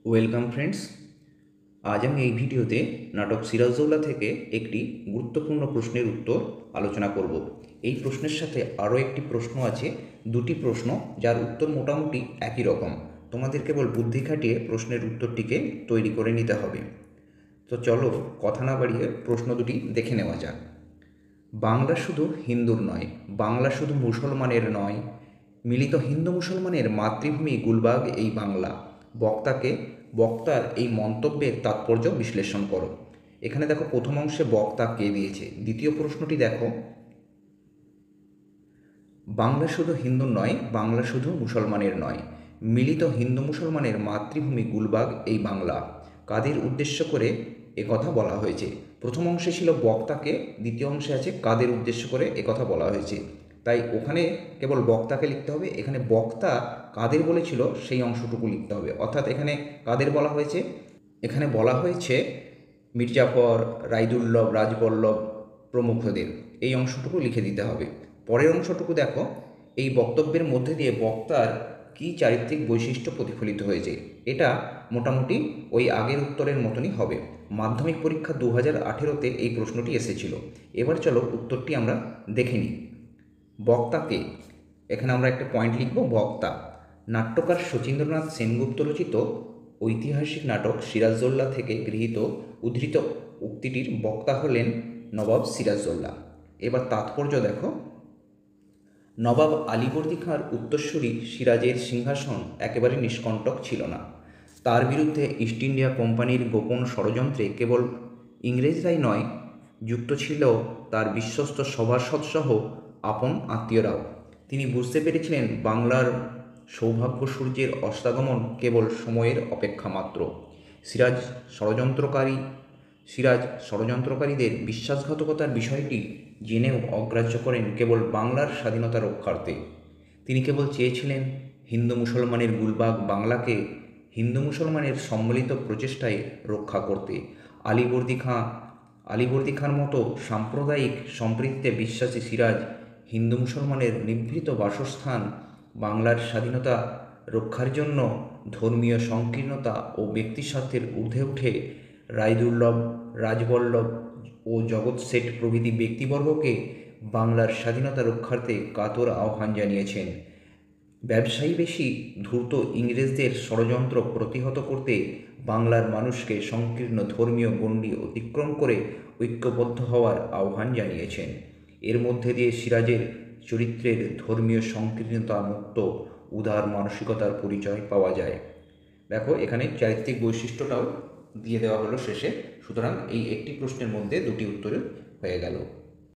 Welcome friends. আজ আমি এই ভিডিওতে নাটক সিরাজউদ্দৌলা থেকে একটি গুরুত্বপূর্ণ প্রশ্নের উত্তর আলোচনা করব। এই প্রশ্নের সাথে আরও একটি প্রশ্ন আছে, দুটি প্রশ্ন যার উত্তর মোটামুটি একই রকম। তোমাদের কেবল বুদ্ধি খাটিয়ে প্রশ্নের উত্তরটিকে তৈরি করে নিতে হবে। তো চলো কথা না বাড়িয়ে প্রশ্ন দুটি দেখে নেওয়া যাক। বাংলা শুধু হিন্দুর নয়, বাংলা শুধু মুসলমানের নয়, মিলিত হিন্দু মুসলমানের মাতৃভূমি গুলবাগ এই বাংলা। বক্তার এই মন্তব্যের তাৎপর্য বিশ্লেষণ করো। এখানে দেখো প্রথম অংশে বক্তা কে দিয়েছে। দ্বিতীয় প্রশ্নটি দেখো, বাংলা শুধু হিন্দুর নয়, বাংলা শুধু মুসলমানের নয়, মিলিত হিন্দু মুসলমানের মাতৃভূমি গুলবাগ এই বাংলা। কাদের উদ্দেশ্য করে কথা বলা হয়েছে? প্রথম অংশে ছিল বক্তাকে, দ্বিতীয় অংশে আছে কাদের উদ্দেশ্য করে কথা বলা হয়েছে। তাই ওখানে কেবল বক্তাকে লিখতে হবে, এখানে বক্তা কাদের বলেছিল সেই অংশটুকু লিখতে হবে। অর্থাৎ এখানে কাদের বলা হয়েছে? এখানে বলা হয়েছে মির্জাফর, রায়দুল্লভ, রাজবল্লভ প্রমুখদের। এই অংশটুকু লিখে দিতে হবে। পরের অংশটুকু দেখো, এই বক্তব্যের মধ্যে দিয়ে বক্তার কী চারিত্রিক বৈশিষ্ট্য প্রতিফলিত হয়েছে। এটা মোটামুটি ওই আগের উত্তরের মতনই হবে। মাধ্যমিক পরীক্ষা 2018-তে এই প্রশ্নটি এসেছিল। এবার চলো উত্তরটি আমরা দেখে নিই। বক্তাকে, এখানে আমরা একটা পয়েন্ট লিখব, বক্তা। নাট্যকার শচীন্দ্রনাথ সেনগুপ্ত রচিত ঐতিহাসিক নাটক সিরাজউদ্দৌলা থেকে উদ্ধৃত উক্তিটির বক্তা হলেন নবাব সিরাজউদ্দৌলা। এবার তাৎপর্য দেখো, নবাব আলীবর্দী খাঁর উত্তরসূরি সিরাজের সিংহাসন একেবারে নিষ্কণ্টক ছিল না। তার বিরুদ্ধে ইস্ট ইন্ডিয়া কোম্পানির গোপন ষড়যন্ত্রে কেবল ইংরেজরাই নয়, যুক্ত ছিল তার বিশ্বস্ত সভাসদসহ আপন আত্মীয়রাও। তিনি বুঝতে পেরেছিলেন বাংলার সৌভাগ্য সূর্যের অস্তাগমন কেবল সময়ের অপেক্ষা মাত্র। সিরাজ ষড়যন্ত্রকারীদের বিশ্বাসঘাতকতার বিষয়টি জেনেও অগ্রাহ্য করেন কেবল বাংলার স্বাধীনতা রক্ষার্থে। তিনি কেবল চেয়েছিলেন হিন্দু মুসলমানের গুলবাগ বাংলাকে হিন্দু মুসলমানের সম্মিলিত প্রচেষ্টায় রক্ষা করতে। আলীবর্দী খাঁর মতো সাম্প্রদায়িক সম্পৃক্তে বিশ্বাসী সিরাজ হিন্দু মুসলমানের নিভৃত বাসস্থান বাংলার স্বাধীনতা রক্ষার জন্য ধর্মীয় সংকীর্ণতা ও ব্যক্তিস্বার্থের ঊর্ধ্বে উঠে রায়দুল্লভ, রাজবল্লভ ও জগৎ শেঠ প্রভৃতি ব্যক্তিবর্গকে বাংলার স্বাধীনতা রক্ষার্থে কাতর আহ্বান জানিয়েছেন। ব্যবসায়ী বেশি ধূর্ত ইংরেজদের ষড়যন্ত্র প্রতিহত করতে বাংলার মানুষকে সংকীর্ণ ধর্মীয় গণ্ডি অতিক্রম করে ঐক্যবদ্ধ হওয়ার আহ্বান জানিয়েছেন। এর মধ্যে দিয়ে সিরাজের চরিত্রের ধর্মীয় সংকীর্ণতা মুক্ত উদার মানসিকতার পরিচয় পাওয়া যায়। দেখো এখানে চারিত্রিক বৈশিষ্ট্যটাও দিয়ে দেওয়া হলো শেষে। সুতরাং এই একটি প্রশ্নের মধ্যে দুটি উত্তর হয়ে গেল।